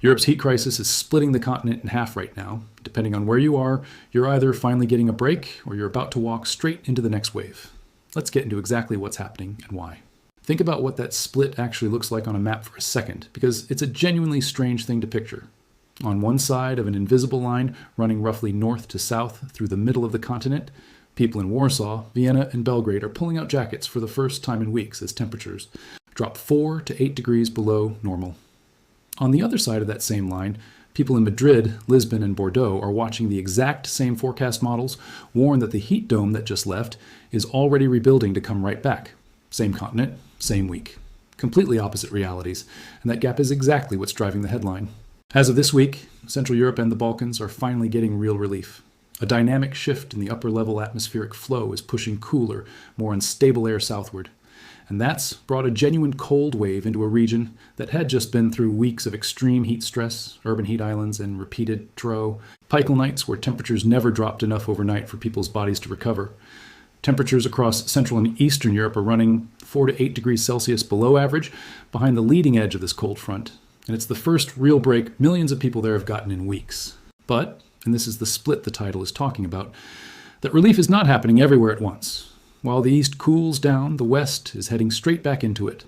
Europe's heat crisis is splitting the continent in half right now. Depending on where you are, you're either finally getting a break or you're about to walk straight into the next wave. Let's get into exactly what's happening and why. Think about what that split actually looks like on a map for a second, because it's a genuinely strange thing to picture. On one side of an invisible line running roughly north to south through the middle of the continent, people in Warsaw, Vienna, and Belgrade are pulling out jackets for the first time in weeks as temperatures drop 4 to 8 degrees below normal. On the other side of that same line, people in Madrid, Lisbon, and Bordeaux are watching the exact same forecast models warn that the heat dome that just left is already rebuilding to come right back. Same continent, same week. Completely opposite realities, and that gap is exactly what's driving the headline. As of this week, Central Europe and the Balkans are finally getting real relief. A dynamic shift in the upper-level atmospheric flow is pushing cooler, more unstable air southward. And that's brought a genuine cold wave into a region that had just been through weeks of extreme heat stress, urban heat islands, and repeated drought, Pickel nights where temperatures never dropped enough overnight for people's bodies to recover. Temperatures across Central and Eastern Europe are running 4 to 8 degrees Celsius below average, behind the leading edge of this cold front. And it's the first real break millions of people there have gotten in weeks. But, and this is the split the title is talking about, that relief is not happening everywhere at once. While the east cools down, the west is heading straight back into it.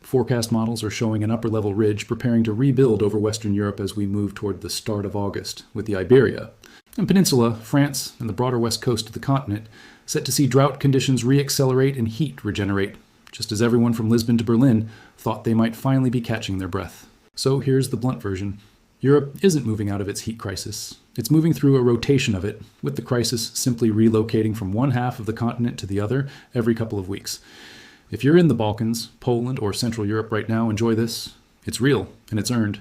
Forecast models are showing an upper-level ridge preparing to rebuild over Western Europe as we move toward the start of August, with the Iberia and Peninsula, France, and the broader west coast of the continent set to see drought conditions re-accelerate and heat regenerate, just as everyone from Lisbon to Berlin thought they might finally be catching their breath. So here's the blunt version. Europe isn't moving out of its heat crisis. It's moving through a rotation of it, with the crisis simply relocating from one half of the continent to the other every couple of weeks. If you're in the Balkans, Poland, or Central Europe right now, enjoy this. It's real, and it's earned.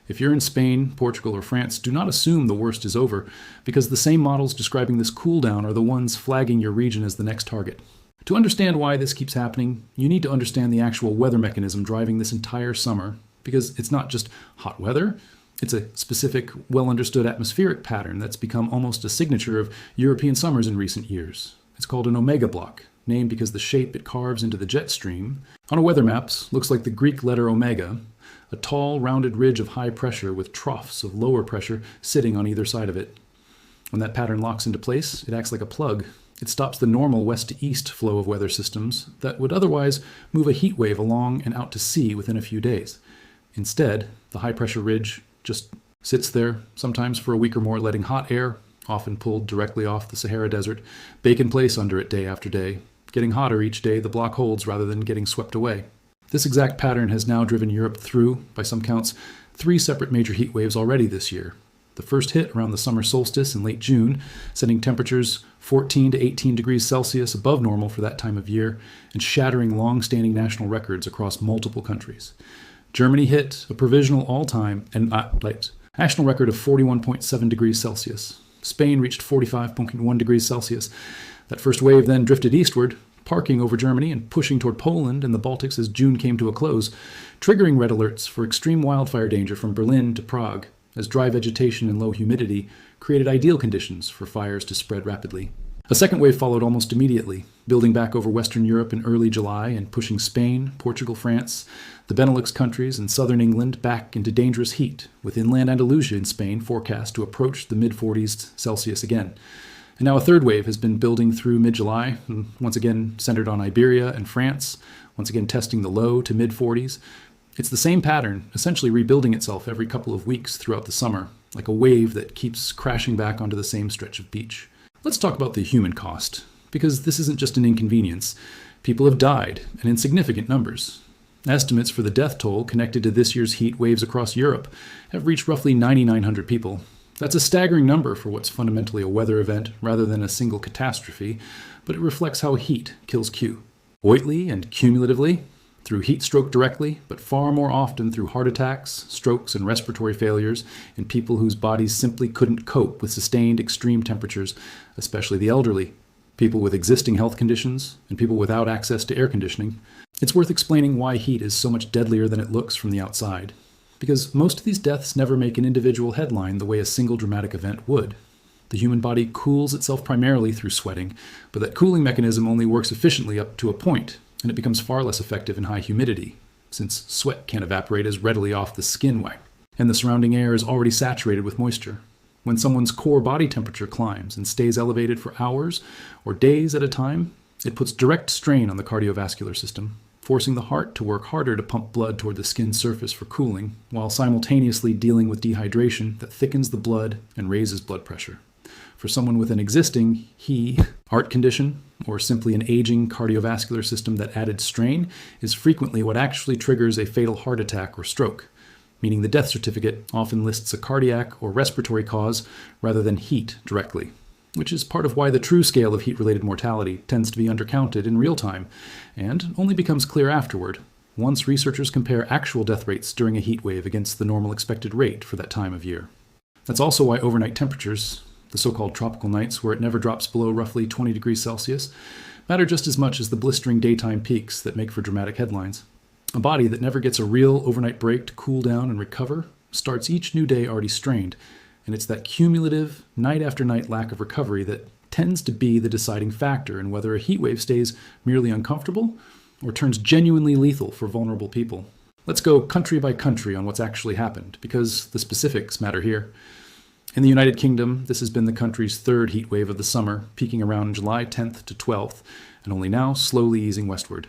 If you're in Spain, Portugal, or France, do not assume the worst is over, because the same models describing this cool down are the ones flagging your region as the next target. To understand why this keeps happening, you need to understand the actual weather mechanism driving this entire summer, because it's not just hot weather. It's a specific, well-understood atmospheric pattern that's become almost a signature of European summers in recent years. It's called an omega block, named because the shape it carves into the jet stream on a weather maps looks like the Greek letter omega, a tall, rounded ridge of high pressure with troughs of lower pressure sitting on either side of it. When that pattern locks into place, it acts like a plug. It stops the normal west-to-east flow of weather systems that would otherwise move a heat wave along and out to sea within a few days. Instead, the high-pressure ridge just sits there, sometimes for a week or more, letting hot air, often pulled directly off the Sahara Desert, bake in place under it day after day. Getting hotter each day the block holds rather than getting swept away. This exact pattern has now driven Europe through, by some counts, 3 separate major heat waves already this year. The first hit around the summer solstice in late June, setting temperatures 14 to 18 degrees Celsius above normal for that time of year, and shattering long-standing national records across multiple countries. Germany hit a provisional all-time and national record of 41.7 degrees Celsius. Spain reached 45.1 degrees Celsius. That first wave then drifted eastward, parking over Germany and pushing toward Poland and the Baltics as June came to a close, triggering red alerts for extreme wildfire danger from Berlin to Prague, as dry vegetation and low humidity created ideal conditions for fires to spread rapidly. A second wave followed almost immediately, building back over Western Europe in early July and pushing Spain, Portugal, France, the Benelux countries, and southern England back into dangerous heat, with inland Andalusia in Spain forecast to approach the mid-40s Celsius again. And now a third wave has been building through mid-July, once again centered on Iberia and France, once again testing the low to mid-40s. It's the same pattern, essentially rebuilding itself every couple of weeks throughout the summer, like a wave that keeps crashing back onto the same stretch of beach. Let's talk about the human cost, because this isn't just an inconvenience. People have died, and in significant numbers. Estimates for the death toll connected to this year's heat waves across Europe have reached roughly 9,900 people. That's a staggering number for what's fundamentally a weather event rather than a single catastrophe, but it reflects how heat kills Q. Oitly and cumulatively, through heat stroke directly, but far more often through heart attacks, strokes, and respiratory failures in people whose bodies simply couldn't cope with sustained extreme temperatures, especially the elderly, people with existing health conditions, and people without access to air conditioning. It's worth explaining why heat is so much deadlier than it looks from the outside, because most of these deaths never make an individual headline the way a single dramatic event would. The human body cools itself primarily through sweating, but that cooling mechanism only works efficiently up to a point, and it becomes far less effective in high humidity, since sweat can't evaporate as readily off the skin. and the surrounding air is already saturated with moisture. When someone's core body temperature climbs and stays elevated for hours or days at a time, it puts direct strain on the cardiovascular system, forcing the heart to work harder to pump blood toward the skin's surface for cooling, while simultaneously dealing with dehydration that thickens the blood and raises blood pressure. For someone with an existing heart condition, or simply an aging cardiovascular system, that added strain is frequently what actually triggers a fatal heart attack or stroke, meaning the death certificate often lists a cardiac or respiratory cause rather than heat directly, which is part of why the true scale of heat-related mortality tends to be undercounted in real time and only becomes clear afterward, once researchers compare actual death rates during a heat wave against the normal expected rate for that time of year. That's also why overnight temperatures, the so-called tropical nights where it never drops below roughly 20 degrees Celsius, matter just as much as the blistering daytime peaks that make for dramatic headlines. A body that never gets a real overnight break to cool down and recover starts each new day already strained, and it's that cumulative, night after night lack of recovery that tends to be the deciding factor in whether a heat wave stays merely uncomfortable or turns genuinely lethal for vulnerable people. Let's go country by country on what's actually happened, because the specifics matter here. In the United Kingdom, this has been the country's third heat wave of the summer, peaking around July 10th to 12th, and only now slowly easing westward.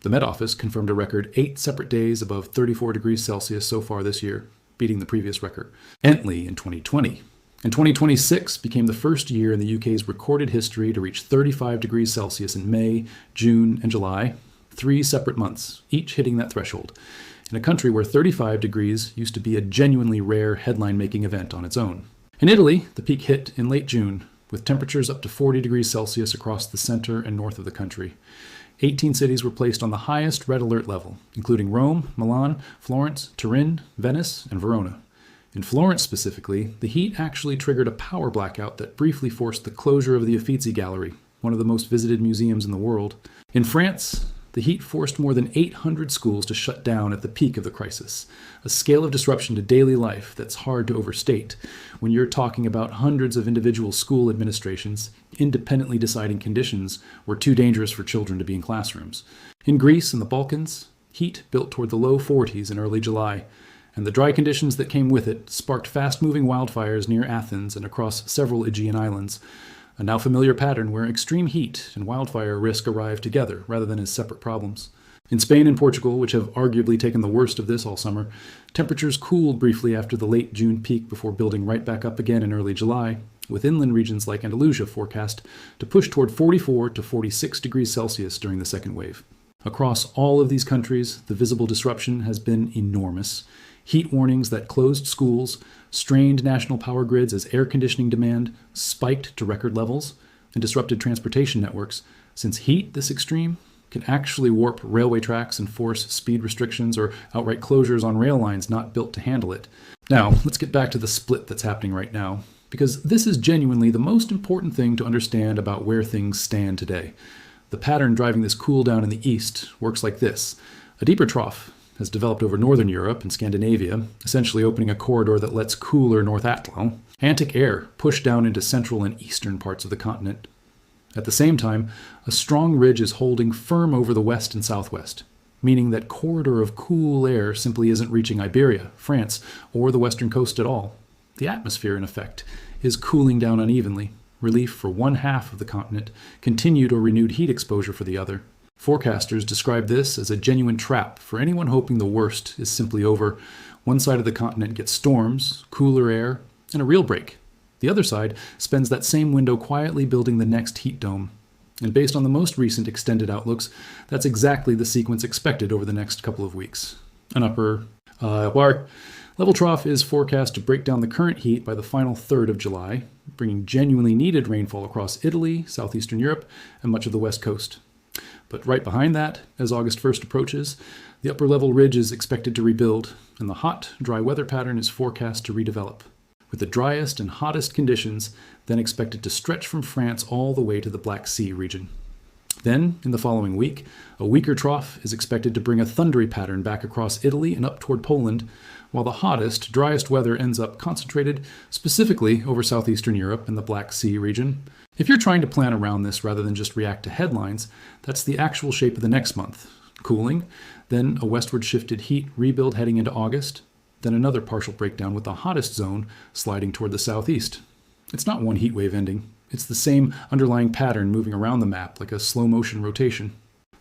The Met Office confirmed a record 8 separate days above 34 degrees Celsius so far this year, beating the previous record, Entley in 2020. And 2026 became the first year in the UK's recorded history to reach 35 degrees Celsius in May, June, and July, 3 separate months, each hitting that threshold, in a country where 35 degrees used to be a genuinely rare headline-making event on its own. In Italy, the peak hit in late June, with temperatures up to 40 degrees Celsius across the center and north of the country. 18 cities were placed on the highest red alert level, including Rome, Milan, Florence, Turin, Venice, and Verona. In Florence specifically, the heat actually triggered a power blackout that briefly forced the closure of the Uffizi Gallery, one of the most visited museums in the world. In France, the heat forced more than 800 schools to shut down at the peak of the crisis, a scale of disruption to daily life that's hard to overstate when you're talking about hundreds of individual school administrations independently deciding conditions were too dangerous for children to be in classrooms. In Greece and the Balkans, heat built toward the low 40s in early July, and the dry conditions that came with it sparked fast-moving wildfires near Athens and across several Aegean islands, a now familiar pattern where extreme heat and wildfire risk arrive together rather than as separate problems. In Spain and Portugal, which have arguably taken the worst of this all summer, temperatures cooled briefly after the late June peak before building right back up again in early July, with inland regions like Andalusia forecast to push toward 44 to 46 degrees Celsius during the second wave. Across all of these countries, the visible disruption has been enormous. Heat warnings that closed schools, strained national power grids as air conditioning demand spiked to record levels, and disrupted transportation networks, since heat this extreme can actually warp railway tracks and force speed restrictions or outright closures on rail lines not built to handle it. Now, let's get back to the split that's happening right now, because this is genuinely the most important thing to understand about where things stand today. The pattern driving this cool down in the east works like this. A deeper trough has developed over northern Europe and Scandinavia, essentially opening a corridor that lets cooler North Atlantic air push down into central and eastern parts of the continent. At the same time, a strong ridge is holding firm over the west and southwest, meaning that corridor of cool air simply isn't reaching Iberia, France, or the western coast at all. The atmosphere, in effect, is cooling down unevenly, relief for one half of the continent, continued or renewed heat exposure for the other. Forecasters describe this as a genuine trap for anyone hoping the worst is simply over. One side of the continent gets storms, cooler air, and a real break. The other side spends that same window quietly building the next heat dome. And based on the most recent extended outlooks, that's exactly the sequence expected over the next couple of weeks. An upper level trough is forecast to break down the current heat by the final third of July, bringing genuinely needed rainfall across Italy, southeastern Europe, and much of the west coast. But right behind that, as August 1st approaches, the upper level ridge is expected to rebuild, and the hot, dry weather pattern is forecast to redevelop, with the driest and hottest conditions then expected to stretch from France all the way to the Black Sea region. Then, in the following week, a weaker trough is expected to bring a thundery pattern back across Italy and up toward Poland, while the hottest, driest weather ends up concentrated specifically over southeastern Europe and the Black Sea region. If you're trying to plan around this rather than just react to headlines, that's the actual shape of the next month. Cooling, then a westward shifted heat rebuild heading into August, then another partial breakdown with the hottest zone sliding toward the southeast. It's not one heat wave ending. It's the same underlying pattern moving around the map like a slow motion rotation.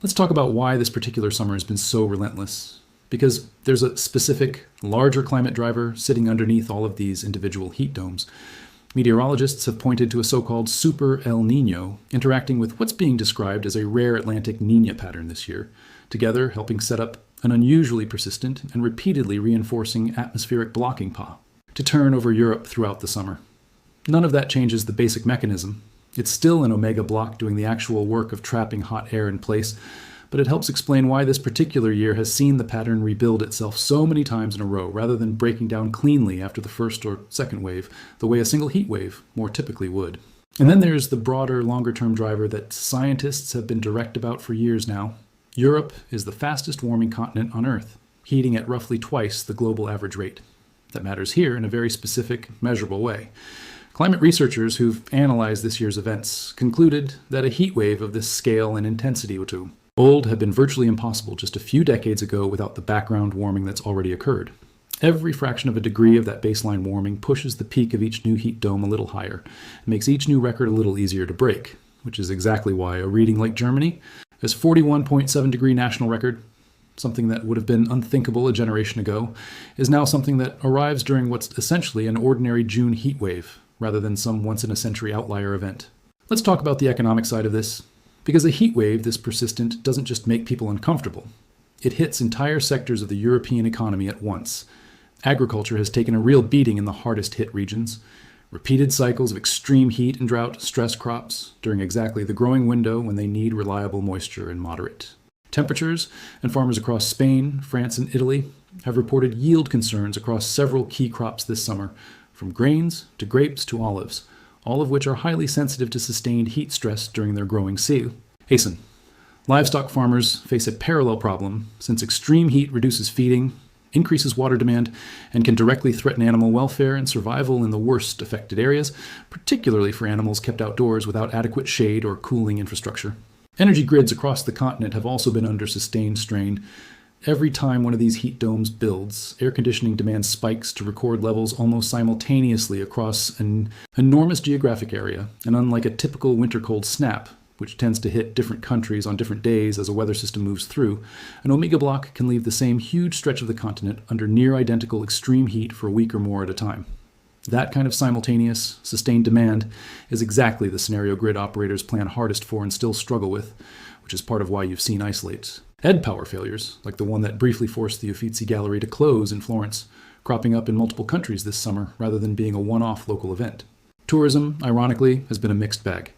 Let's talk about why this particular summer has been so relentless. Because there's a specific, larger climate driver sitting underneath all of these individual heat domes. Meteorologists have pointed to a so-called super El Nino interacting with what's being described as a rare Atlantic Niña pattern this year, together helping set up an unusually persistent and repeatedly reinforcing atmospheric blocking paw to turn over Europe throughout the summer. None of that changes the basic mechanism. It's still an omega block doing the actual work of trapping hot air in place, but it helps explain why this particular year has seen the pattern rebuild itself so many times in a row, rather than breaking down cleanly after the first or second wave, the way a single heat wave more typically would. And then there's the broader, longer-term driver that scientists have been direct about for years now. Europe is the fastest warming continent on Earth, heating at roughly twice the global average rate. That matters here in a very specific, measurable way. Climate researchers who've analyzed this year's events concluded that a heat wave of this scale and intensity would have been virtually impossible just a few decades ago without the background warming that's already occurred. Every fraction of a degree of that baseline warming pushes the peak of each new heat dome a little higher, and makes each new record a little easier to break, which is exactly why a reading like Germany, this 41.7 degree national record, something that would have been unthinkable a generation ago, is now something that arrives during what's essentially an ordinary June heat wave, rather than some once-in-a-century outlier event. Let's talk about the economic side of this. Because a heat wave this persistent doesn't just make people uncomfortable. It hits entire sectors of the European economy at once. Agriculture has taken a real beating in the hardest hit regions. Repeated cycles of extreme heat and drought stress crops during exactly the growing window when they need reliable moisture and moderate temperatures, and farmers across Spain, France, and Italy have reported yield concerns across several key crops this summer, from grains to grapes to olives, all of which are highly sensitive to sustained heat stress during their growing season. Livestock farmers face a parallel problem, since extreme heat reduces feeding, increases water demand, and can directly threaten animal welfare and survival in the worst affected areas, particularly for animals kept outdoors without adequate shade or cooling infrastructure. Energy grids across the continent have also been under sustained strain. Every time one of these heat domes builds, air conditioning demand spikes to record levels almost simultaneously across an enormous geographic area, and unlike a typical winter cold snap, which tends to hit different countries on different days as a weather system moves through, an omega block can leave the same huge stretch of the continent under near-identical extreme heat for a week or more at a time. That kind of simultaneous, sustained demand is exactly the scenario grid operators plan hardest for and still struggle with, which is part of why you've seen isolates. Power failures, like the one that briefly forced the Uffizi Gallery to close in Florence, cropping up in multiple countries this summer rather than being a one-off local event. Tourism, ironically, has been a mixed bag.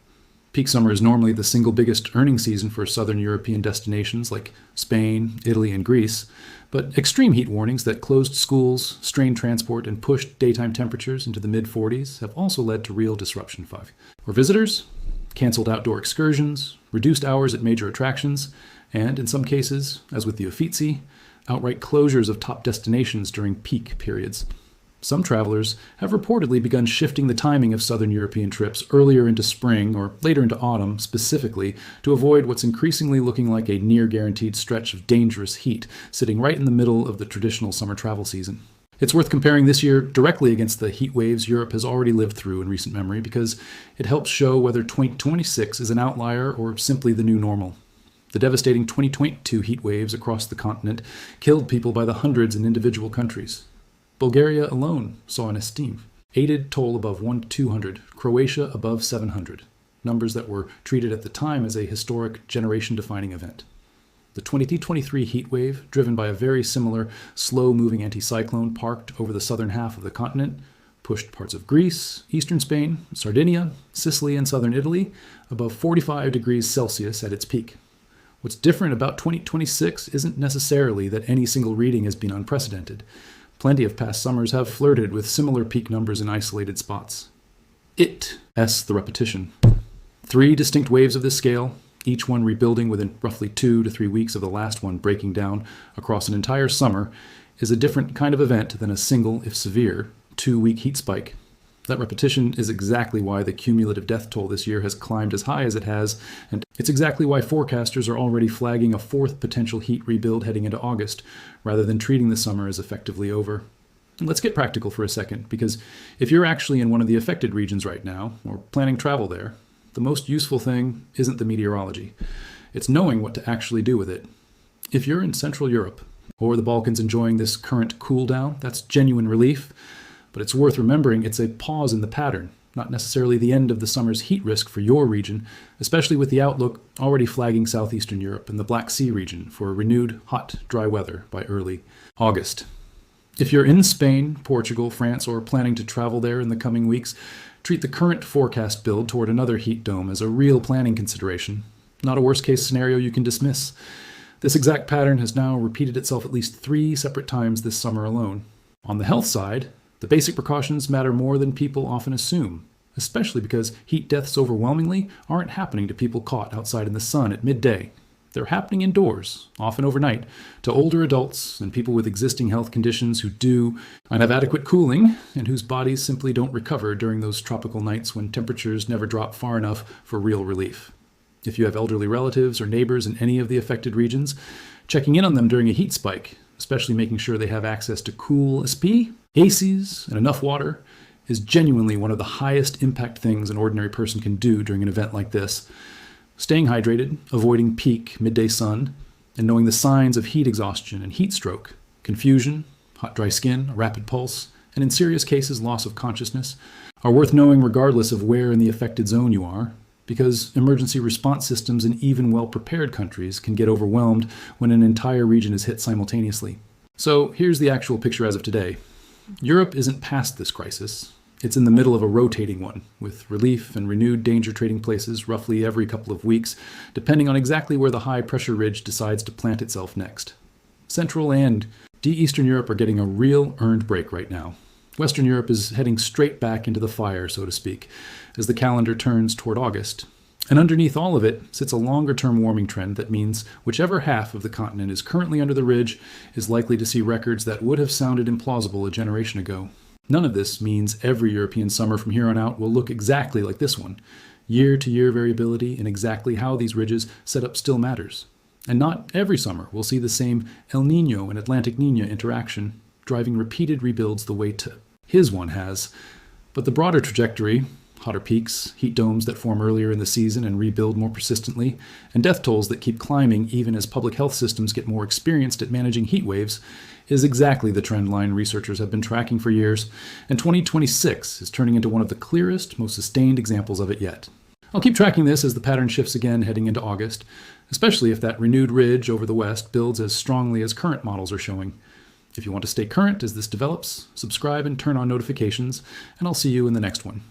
Peak summer is normally the single biggest earning season for southern European destinations like Spain, Italy, and Greece, but extreme heat warnings that closed schools, strained transport, and pushed daytime temperatures into the mid-40s have also led to real disruption. For visitors, canceled outdoor excursions, reduced hours at major attractions, and in some cases, as with the Uffizi, outright closures of top destinations during peak periods. Some travelers have reportedly begun shifting the timing of southern European trips earlier into spring or later into autumn specifically to avoid what's increasingly looking like a near-guaranteed stretch of dangerous heat sitting right in the middle of the traditional summer travel season. It's worth comparing this year directly against the heat waves Europe has already lived through in recent memory because it helps show whether 2026 is an outlier or simply the new normal. The devastating 2022 heat waves across the continent killed people by the hundreds in individual countries. Bulgaria alone saw an estimated toll above 200, Croatia above 700, numbers that were treated at the time as a historic generation-defining event. The 2023 heat wave, driven by a very similar slow-moving anticyclone parked over the southern half of the continent, pushed parts of Greece, eastern Spain, Sardinia, Sicily, and southern Italy above 45 degrees Celsius at its peak. What's different about 2026 isn't necessarily that any single reading has been unprecedented. Plenty of past summers have flirted with similar peak numbers in isolated spots. The repetition. 3 distinct waves of this scale, each one rebuilding within roughly 2 to 3 weeks of the last one breaking down across an entire summer, is a different kind of event than a single, if severe, 2-week heat spike. That repetition is exactly why the cumulative death toll this year has climbed as high as it has, and it's exactly why forecasters are already flagging a 4th potential heat rebuild heading into August, rather than treating the summer as effectively over. Let's get practical for a second, because if you're actually in one of the affected regions right now, or planning travel there, the most useful thing isn't the meteorology. It's knowing what to actually do with it. If you're in Central Europe, or the Balkans enjoying this current cool down, that's genuine relief, but it's worth remembering it's a pause in the pattern, not necessarily the end of the summer's heat risk for your region, especially with the outlook already flagging southeastern Europe and the Black Sea region for renewed hot, dry weather by early August. If you're in Spain, Portugal, France, or planning to travel there in the coming weeks, treat the current forecast build toward another heat dome as a real planning consideration, not a worst-case scenario you can dismiss. This exact pattern has now repeated itself at least 3 separate times this summer alone. On the health side, the basic precautions matter more than people often assume, especially because heat deaths overwhelmingly aren't happening to people caught outside in the sun at midday. They're happening indoors, often overnight, to older adults and people with existing health conditions who do and have adequate cooling and whose bodies simply don't recover during those tropical nights when temperatures never drop far enough for real relief. If you have elderly relatives or neighbors in any of the affected regions, checking in on them during a heat spike, especially making sure they have access to cool SP, ACs, and enough water, is genuinely one of the highest impact things an ordinary person can do during an event like this. Staying hydrated, avoiding peak midday sun, and knowing the signs of heat exhaustion and heat stroke, confusion, hot dry skin, a rapid pulse, and in serious cases loss of consciousness, are worth knowing regardless of where in the affected zone you are, because emergency response systems in even well-prepared countries can get overwhelmed when an entire region is hit simultaneously. So here's the actual picture as of today. Europe isn't past this crisis. It's in the middle of a rotating one, with relief and renewed danger trading places roughly every couple of weeks, depending on exactly where the high-pressure ridge decides to plant itself next. Central and Eastern Europe are getting a real earned break right now. Western Europe is heading straight back into the fire, so to speak, as the calendar turns toward August. And underneath all of it sits a longer-term warming trend that means whichever half of the continent is currently under the ridge is likely to see records that would have sounded implausible a generation ago. None of this means every European summer from here on out will look exactly like this one. Year-to-year variability in exactly how these ridges set up still matters. And not every summer will see the same El Niño and Atlantic Niña interaction, driving repeated rebuilds the way to his one has. But the broader trajectory, hotter peaks, heat domes that form earlier in the season and rebuild more persistently, and death tolls that keep climbing even as public health systems get more experienced at managing heat waves, is exactly the trend line researchers have been tracking for years, and 2026 is turning into one of the clearest, most sustained examples of it yet. I'll keep tracking this as the pattern shifts again heading into August, especially if that renewed ridge over the west builds as strongly as current models are showing. If you want to stay current as this develops, subscribe and turn on notifications, and I'll see you in the next one.